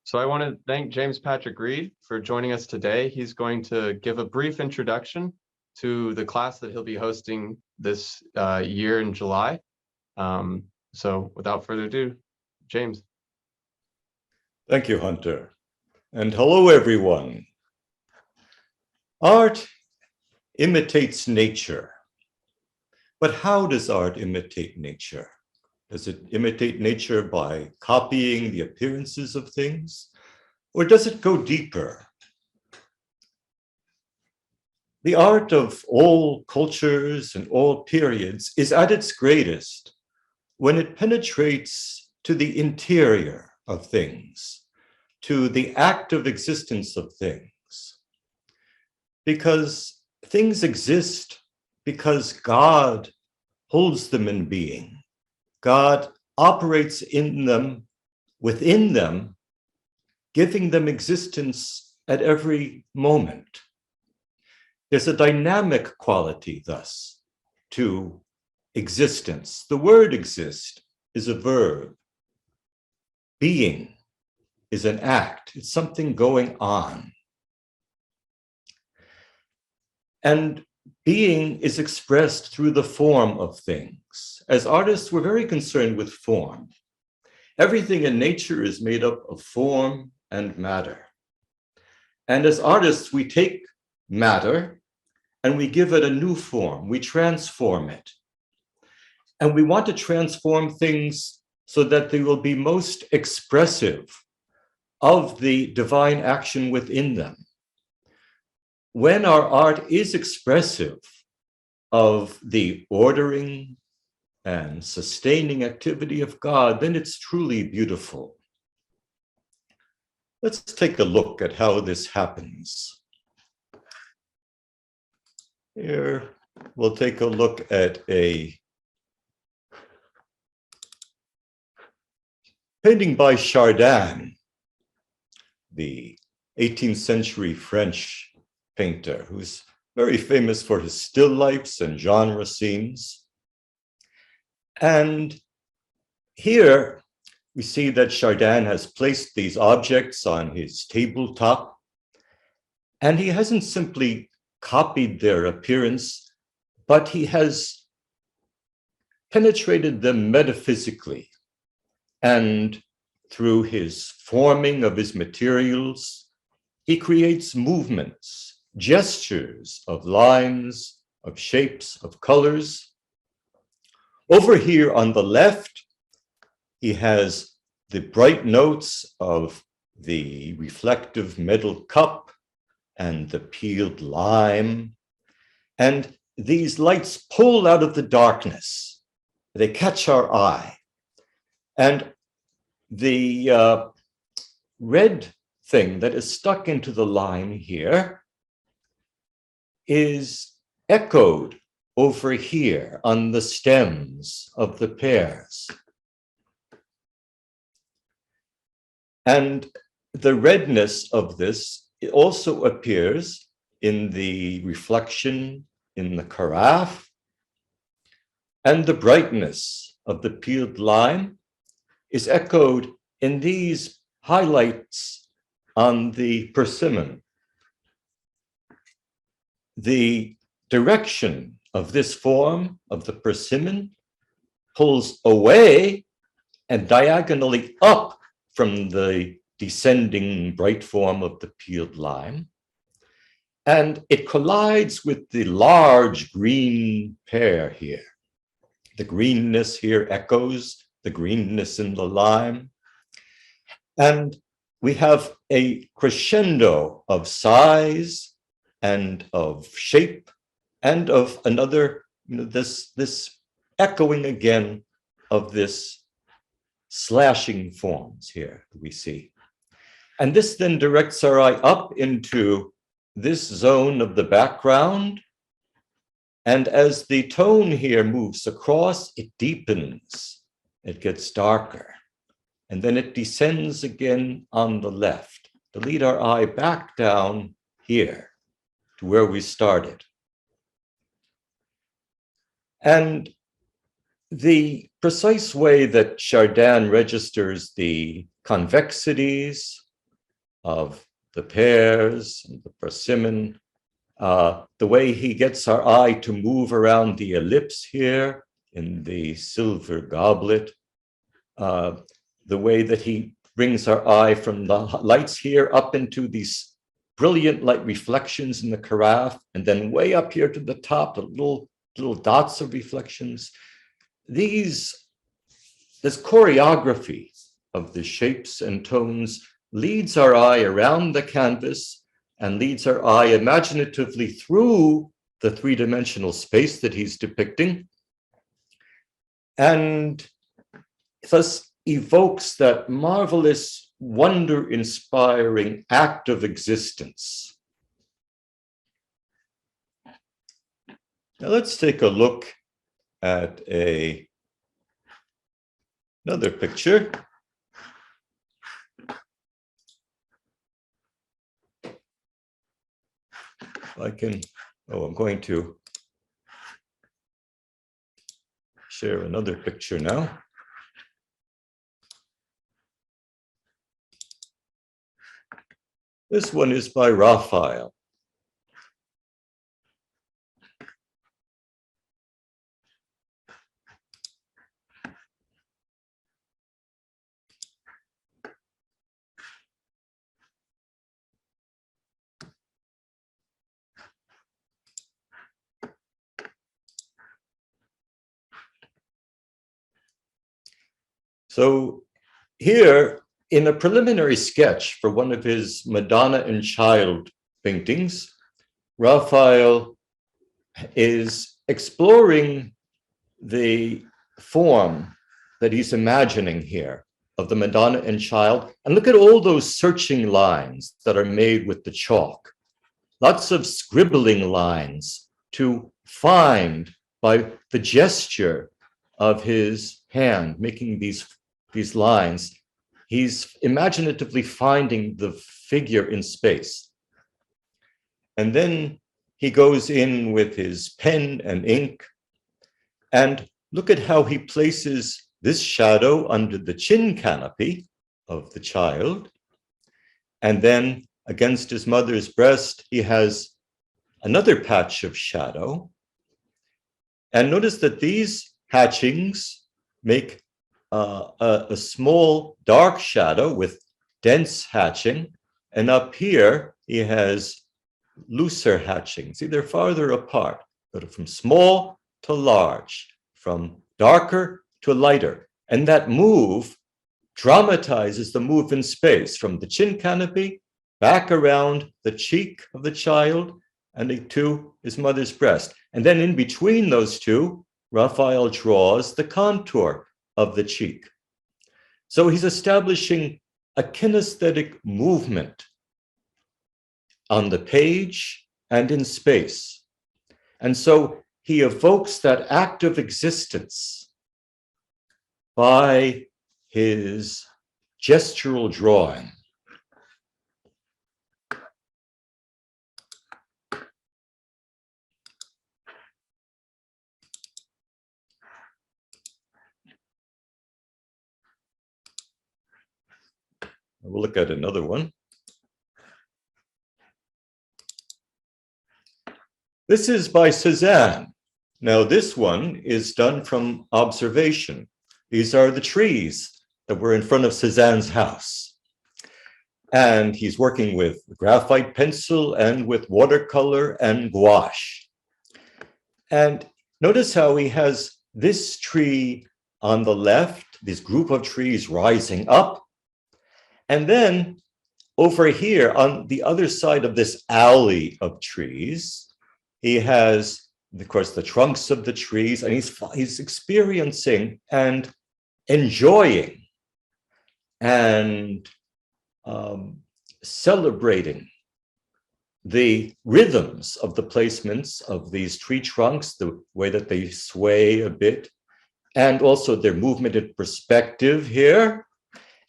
So I want to thank James Patrick Reid for joining us today. He's going to give a brief introduction to the class that he'll be hosting this year in July. So without further ado, James. Thank you, Hunter. And hello, everyone. Art imitates nature. But how does art imitate nature? Does it imitate nature by copying the appearances of things? Or does it go deeper? The art of all cultures and all periods is at its greatest when it penetrates to the interior of things, to the active existence of things. Because things exist because God holds them in being. God operates in them, within them, giving them existence at every moment. There's a dynamic quality, thus, to existence. The word exist is a verb. Being is an act. It's something going on. And being is expressed through the form of things. As artists, we're very concerned with form. Everything in nature is made up of form and matter. And as artists, we take matter and we give it a new form. We transform it. And we want to transform things so that they will be most expressive of the divine action within them. When our art is expressive of the ordering and sustaining activity of God, then it's truly beautiful. Let's take a look at how this happens. Here, we'll take a look at a painting by Chardan, the 18th century French painter, who's very famous for his still lifes and genre scenes. And here we see that Chardan has placed these objects on his tabletop, and he hasn't simply copied their appearance, but he has penetrated them metaphysically. And through his forming of his materials, he creates movements, gestures of lines, of shapes, of colors. Over here on the left, he has the bright notes of the reflective metal cup and the peeled lime. And these lights pull out of the darkness. They catch our eye. And the red thing that is stuck into the lime here is echoed over here on the stems of the pears. And the redness of this also appears in the reflection in the carafe, and the brightness of the peeled lime is echoed in these highlights on the persimmon. The direction of this form of the persimmon pulls away and diagonally up from the descending bright form of the peeled lime. And it collides with the large green pear here. The greenness here echoes the greenness in the lime. And we have a crescendo of size and of shape and of another, this echoing again of this slashing forms here we see. And this then directs our eye up into this zone of the background. And as the tone here moves across, it deepens, it gets darker. And then it descends again on the left to lead our eye back down here to where we started. And the precise way that Chardan registers the convexities of the pears and the persimmon, the way he gets our eye to move around the ellipse here in the silver goblet, the way that he brings our eye from the lights here up into these brilliant light reflections in the carafe, and then way up here to the top, the little dots of reflections. This choreography of the shapes and tones leads our eye around the canvas and leads our eye imaginatively through the three-dimensional space that he's depicting, and thus evokes that marvelous, wonder-inspiring act of existence. Now let's take a look at another picture. I'm going to share another picture now. This one is by Raphael. So here, in a preliminary sketch for one of his Madonna and Child paintings, Raphael is exploring the form that he's imagining here of the Madonna and Child. And look at all those searching lines that are made with the chalk. Lots of scribbling lines to find by the gesture of his hand, making these lines. He's imaginatively finding the figure in space. And then he goes in with his pen and ink, and look at how he places this shadow under the chin canopy of the child. And then against his mother's breast, he has another patch of shadow. And notice that these hatchings make a small dark shadow with dense hatching, and up here he has looser hatching. See, they're farther apart, but from small to large, from darker to lighter. And that move dramatizes the move in space from the chin canopy back around the cheek of the child and to his mother's breast. And then in between those two, Raphael draws the contour of the cheek. So he's establishing a kinesthetic movement on the page and in space. And so he evokes that act of existence by his gestural drawing. We'll look at another one. This is by Suzanne. Now, this one is done from observation. These are the trees that were in front of Suzanne's house. And he's working with graphite pencil and with watercolor and gouache. And notice how he has this tree on the left, this group of trees rising up. And then over here on the other side of this alley of trees, he has, of course, the trunks of the trees, and he's experiencing and enjoying and celebrating the rhythms of the placements of these tree trunks, the way that they sway a bit, and also their movement in perspective here,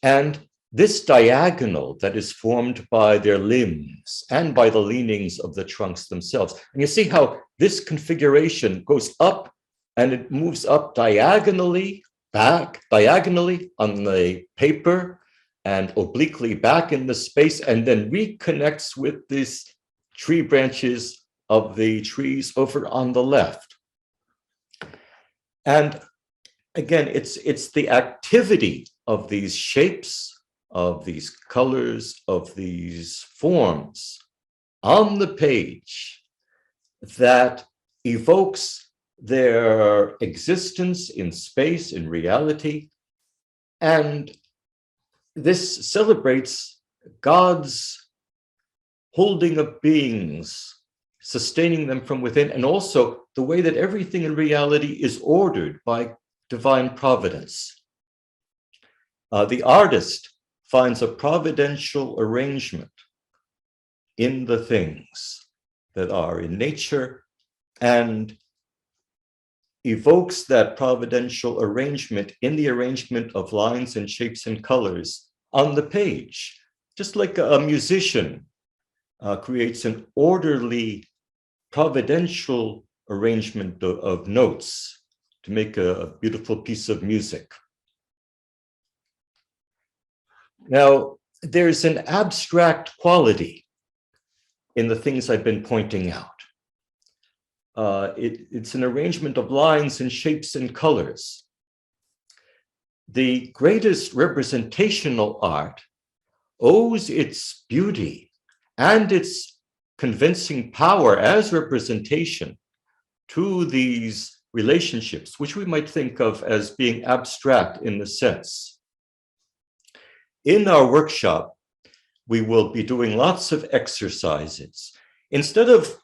and this diagonal that is formed by their limbs and by the leanings of the trunks themselves. And you see how this configuration goes up and it moves up diagonally, back diagonally on the paper, and obliquely back in the space, and then reconnects with these tree branches of the trees over on the left. And again, it's the activity of these shapes, of these colors, of these forms on the page that evokes their existence in space, in reality. And this celebrates God's holding of beings, sustaining them from within, and also the way that everything in reality is ordered by divine providence. The artist finds a providential arrangement in the things that are in nature and evokes that providential arrangement in the arrangement of lines and shapes and colors on the page. Just like a musician creates an orderly, providential arrangement of notes to make a beautiful piece of music. Now, there's an abstract quality in the things I've been pointing out. It's an arrangement of lines and shapes and colors. The greatest representational art owes its beauty and its convincing power as representation to these relationships, which we might think of as being abstract in the sense. In our workshop, we will be doing lots of exercises. Instead of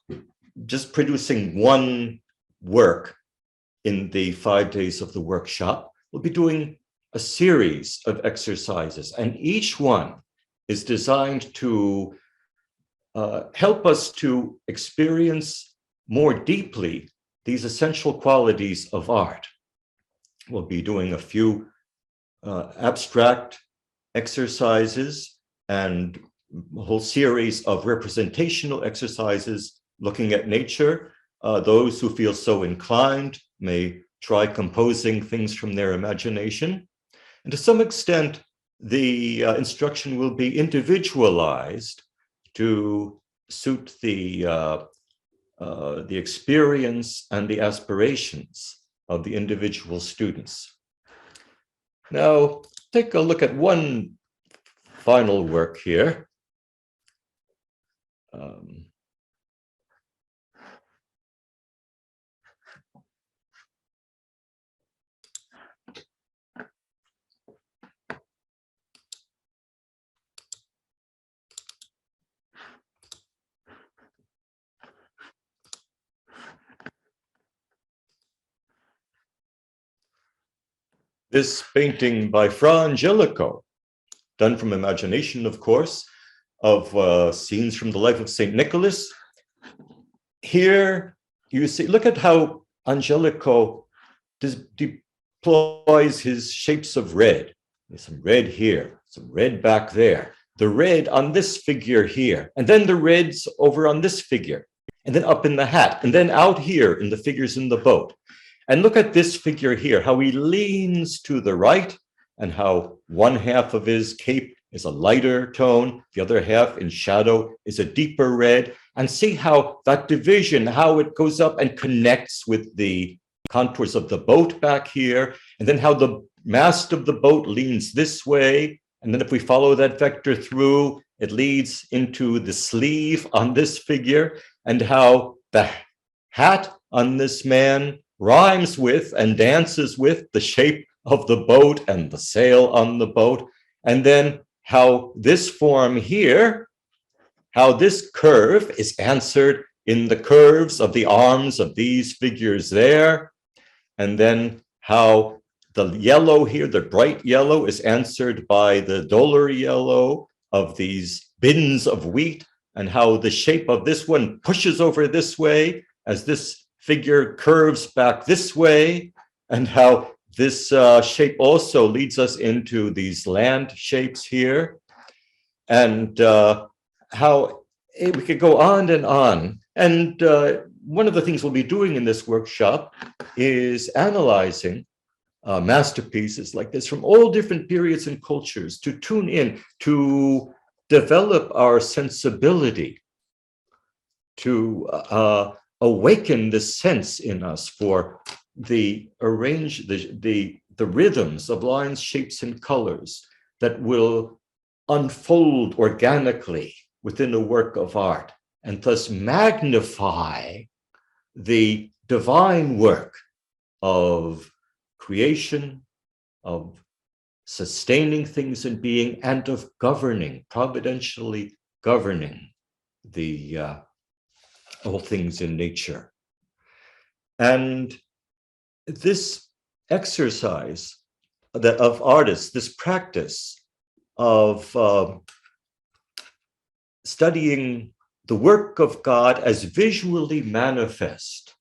just producing one work in the 5 days of the workshop, we'll be doing a series of exercises, and each one is designed to help us to experience more deeply these essential qualities of art. We'll be doing a few abstract exercises and a whole series of representational exercises looking at nature. Those who feel so inclined may try composing things from their imagination. And to some extent, the instruction will be individualized to suit the experience and the aspirations of the individual students. Now, take a look at one final work here. This painting by Fra Angelico, done from imagination, of course, of scenes from the life of St. Nicholas. Here you see, look at how Angelico deploys his shapes of red. There's some red here, some red back there, the red on this figure here, and then the reds over on this figure, and then up in the hat, and then out here in the figures in the boat. And look at this figure here, how he leans to the right and how one half of his cape is a lighter tone, the other half in shadow is a deeper red. And see how that division, how it goes up and connects with the contours of the boat back here, and then how the mast of the boat leans this way. And then if we follow that vector through, it leads into the sleeve on this figure, and how the hat on this man rhymes with and dances with the shape of the boat and the sail on the boat. And then how this form here, how this curve is answered in the curves of the arms of these figures there. And then how the yellow here, the bright yellow, is answered by the duller yellow of these bins of wheat, and how the shape of this one pushes over this way as this figure curves back this way, and how this shape also leads us into these land shapes here, and how we could go on and on. And one of the things we'll be doing in this workshop is analyzing masterpieces like this from all different periods and cultures, to tune in, to develop our sensibility, to awaken the sense in us for the rhythms of lines, shapes, and colors that will unfold organically within a work of art, and thus magnify the divine work of creation, of sustaining things in being, and of governing, providentially governing the all things in nature. And this exercise of artists, this practice of studying the work of God as visually manifest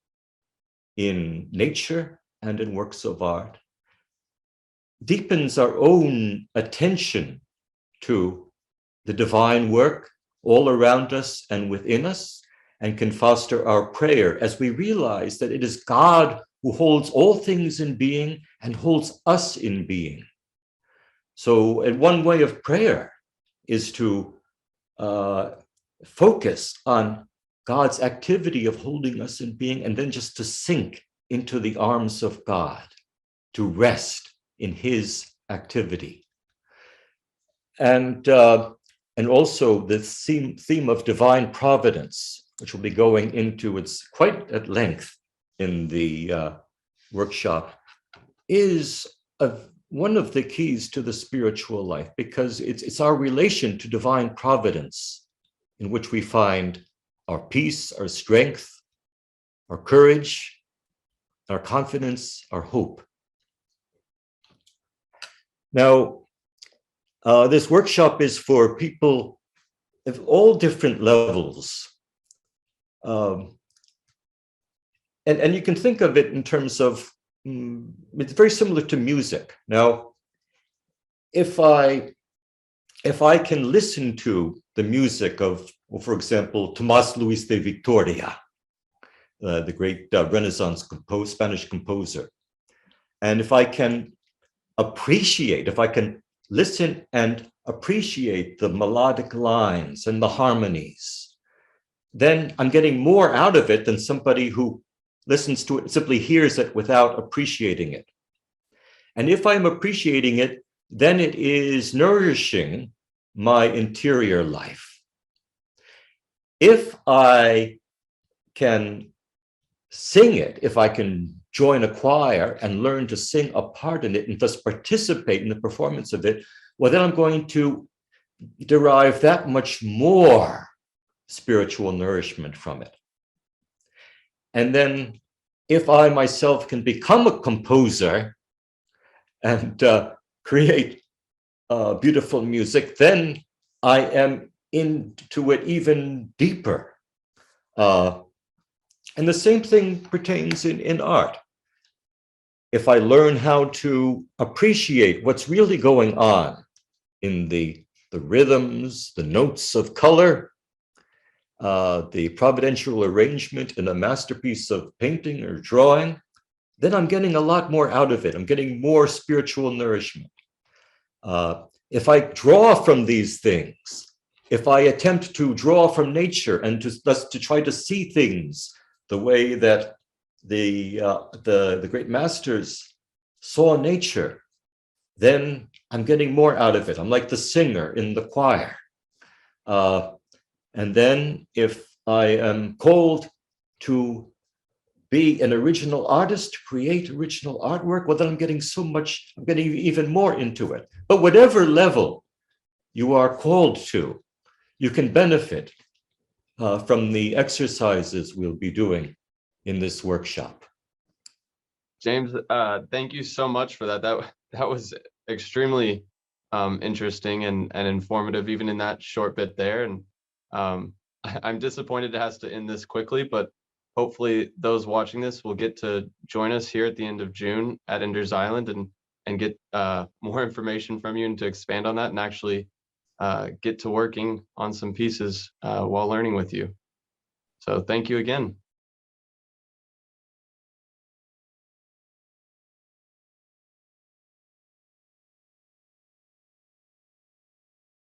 in nature and in works of art, deepens our own attention to the divine work all around us and within us, and can foster our prayer as we realize that it is God who holds all things in being and holds us in being. So, and one way of prayer is to focus on God's activity of holding us in being, and then just to sink into the arms of God, to rest in his activity. And also the theme of divine providence, which we'll be going into, it's quite at length in the workshop, is one of the keys to the spiritual life, because it's our relation to divine providence in which we find our peace, our strength, our courage, our confidence, our hope. Now, this workshop is for people of all different levels. And you can think of it in terms of, it's very similar to music. Now, if I can listen to the music of, well, for example, Tomás Luis de Victoria, the great Renaissance Spanish composer, and if I can appreciate, if I can listen and appreciate the melodic lines and the harmonies, then I'm getting more out of it than somebody who listens to it, simply hears it without appreciating it. And if I'm appreciating it, then it is nourishing my interior life. If I can sing it, if I can join a choir and learn to sing a part in it and thus participate in the performance of it, well, then I'm going to derive that much more spiritual nourishment from it. And then if I myself can become a composer and create beautiful music, then I am into it even deeper. And the same thing pertains in art. If I learn how to appreciate what's really going on in the rhythms, the notes of color, the providential arrangement in a masterpiece of painting or drawing, then I'm getting a lot more out of it. I'm getting more spiritual nourishment. If I draw from these things, if I attempt to draw from nature and to try to see things the way that the great masters saw nature, then I'm getting more out of it. I'm like the singer in the choir. And then if I am called to be an original artist, to create original artwork, well, then I'm getting even more into it. But whatever level you are called to, you can benefit from the exercises we'll be doing in this workshop. James, thank you so much for that. That was extremely interesting and informative, even in that short bit there. And I'm disappointed it has to end this quickly, but hopefully those watching this will get to join us here at the end of June at Ender's Island and get more information from you and to expand on that and actually get to working on some pieces while learning with you. So thank you again.